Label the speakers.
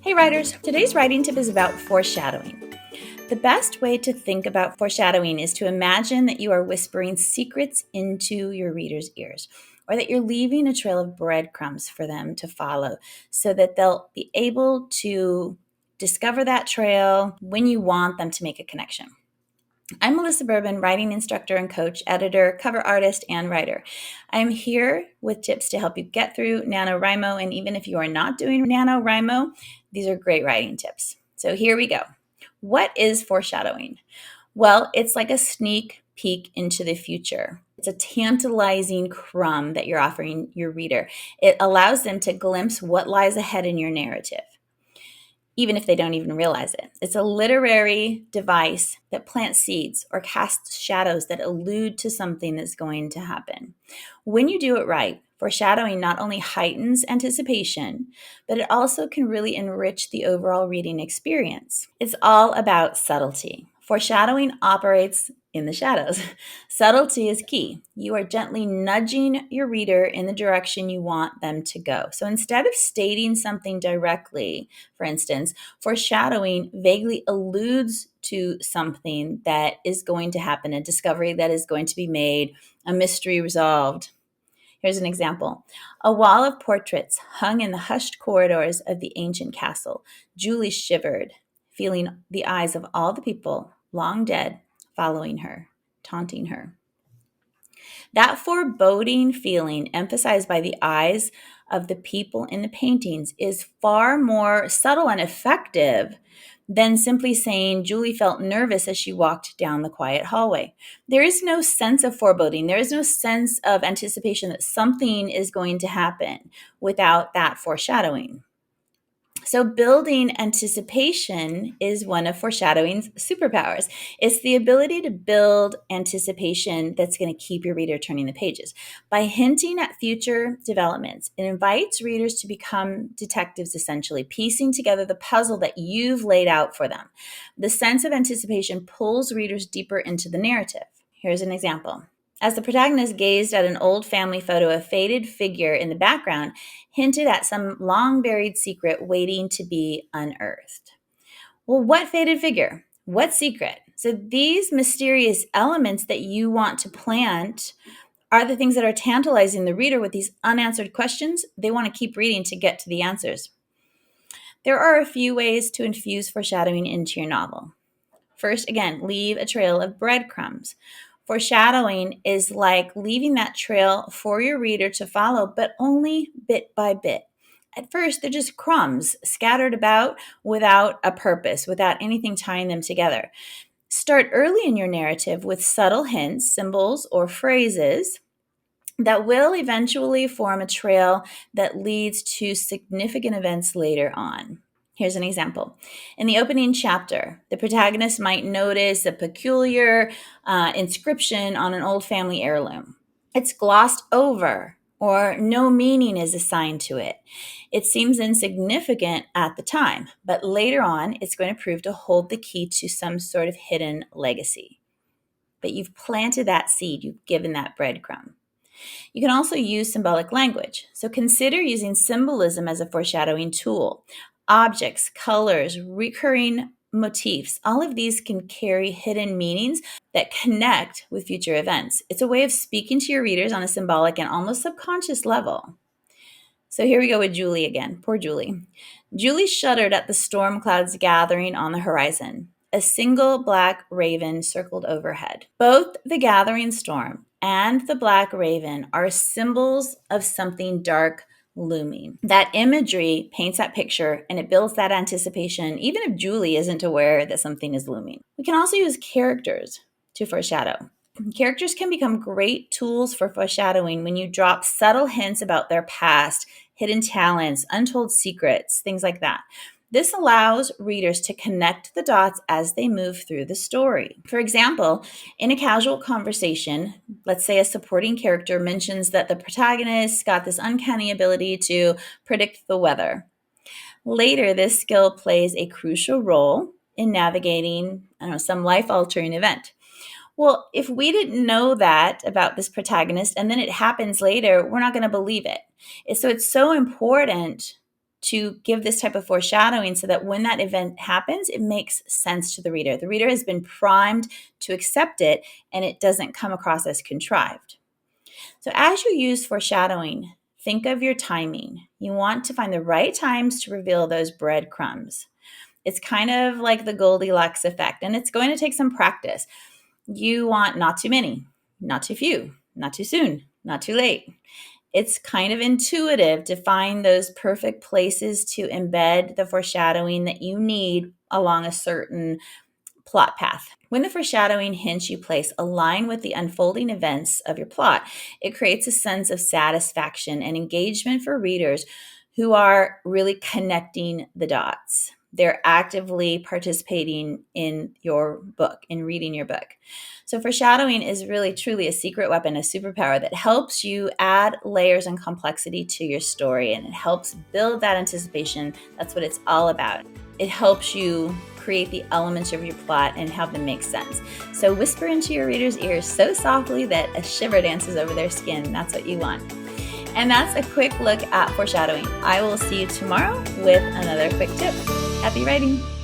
Speaker 1: Hey writers, today's writing tip is about foreshadowing. The best way to think about foreshadowing is to imagine that you are whispering secrets into your reader's ears, or that you're leaving a trail of breadcrumbs for them to follow so that they'll be able to discover that trail when you want them to make a connection. I'm Melissa Bourbon, writing instructor and coach, editor, cover artist, and writer. I'm here with tips to help you get through NaNoWriMo, and even if you are not doing NaNoWriMo, these are great writing tips. So here we go. What is foreshadowing? Well, it's like a sneak peek into the future. It's a tantalizing crumb that you're offering your reader. It allows them to glimpse what lies ahead in your narrative, even if they don't even realize it. It's a literary device that plants seeds or casts shadows that allude to something that's going to happen. When you do it right, foreshadowing not only heightens anticipation, but it also can really enrich the overall reading experience. It's all about subtlety. Foreshadowing operates in the shadows. Subtlety is key. You are gently nudging your reader in the direction you want them to go. So instead of stating something directly, for instance, foreshadowing vaguely alludes to something that is going to happen, a discovery that is going to be made, a mystery resolved. Here's an example. A wall of portraits hung in the hushed corridors of the ancient castle. Julie shivered, feeling the eyes of all the people long dead following her, taunting her. That foreboding feeling emphasized by the eyes of the people in the paintings is far more subtle and effective than simply saying Julie felt nervous as she walked down the quiet hallway. There is no sense of foreboding. There is no sense of anticipation that something is going to happen without that foreshadowing. So building anticipation is one of foreshadowing's superpowers. It's the ability to build anticipation that's going to keep your reader turning the pages. By hinting at future developments, it invites readers to become detectives, essentially, piecing together the puzzle that you've laid out for them. The sense of anticipation pulls readers deeper into the narrative. Here's an example. As the protagonist gazed at an old family photo, a faded figure in the background hinted at some long-buried secret waiting to be unearthed. Well, what faded figure? What secret? So these mysterious elements that you want to plant are the things that are tantalizing the reader with these unanswered questions. They want to keep reading to get to the answers. There are a few ways to infuse foreshadowing into your novel. First, again, leave a trail of breadcrumbs. Foreshadowing is like leaving that trail for your reader to follow, but only bit by bit. At first, they're just crumbs scattered about without a purpose, without anything tying them together. Start early in your narrative with subtle hints, symbols, or phrases that will eventually form a trail that leads to significant events later on. Here's an example. In the opening chapter, the protagonist might notice a peculiar inscription on an old family heirloom. It's glossed over, or no meaning is assigned to it. It seems insignificant at the time, but later on, it's going to prove to hold the key to some sort of hidden legacy. But you've planted that seed, you've given that breadcrumb. You can also use symbolic language. So consider using symbolism as a foreshadowing tool. Objects, colors, recurring motifs, all of these can carry hidden meanings that connect with future events. It's a way of speaking to your readers on a symbolic and almost subconscious level. So here we go with Julie again. Poor Julie. Julie shuddered at the storm clouds gathering on the horizon. A single black raven circled overhead. Both the gathering storm and the black raven are symbols of something dark looming. That imagery paints that picture and it builds that anticipation, even if Julie isn't aware that something is looming. We can also use characters to foreshadow. Characters can become great tools for foreshadowing when you drop subtle hints about their past, hidden talents, untold secrets, things like that. This allows readers to connect the dots as they move through the story. For example, in a casual conversation, let's say a supporting character mentions that the protagonist got this uncanny ability to predict the weather. Later, this skill plays a crucial role in navigating, some life-altering event. Well, if we didn't know that about this protagonist and then it happens later, we're not going to believe it. So it's so important to give this type of foreshadowing so that when that event happens, it makes sense to the reader. The reader has been primed to accept it, and it doesn't come across as contrived. So as you use foreshadowing, think of your timing. You want to find the right times to reveal those breadcrumbs. It's kind of like the Goldilocks effect, and it's going to take some practice. You want not too many, not too few, not too soon, not too late. It's kind of intuitive to find those perfect places to embed the foreshadowing that you need along a certain plot path. When the foreshadowing hints you place align with the unfolding events of your plot, it creates a sense of satisfaction and engagement for readers who are really connecting the dots. They're actively participating in your book, in reading your book. So foreshadowing is really truly a secret weapon, a superpower that helps you add layers and complexity to your story, and it helps build that anticipation. That's what it's all about. It helps you create the elements of your plot and have them make sense. So whisper into your reader's ears so softly that a shiver dances over their skin. That's what you want. And that's a quick look at foreshadowing. I will see you tomorrow with another quick tip. Happy writing!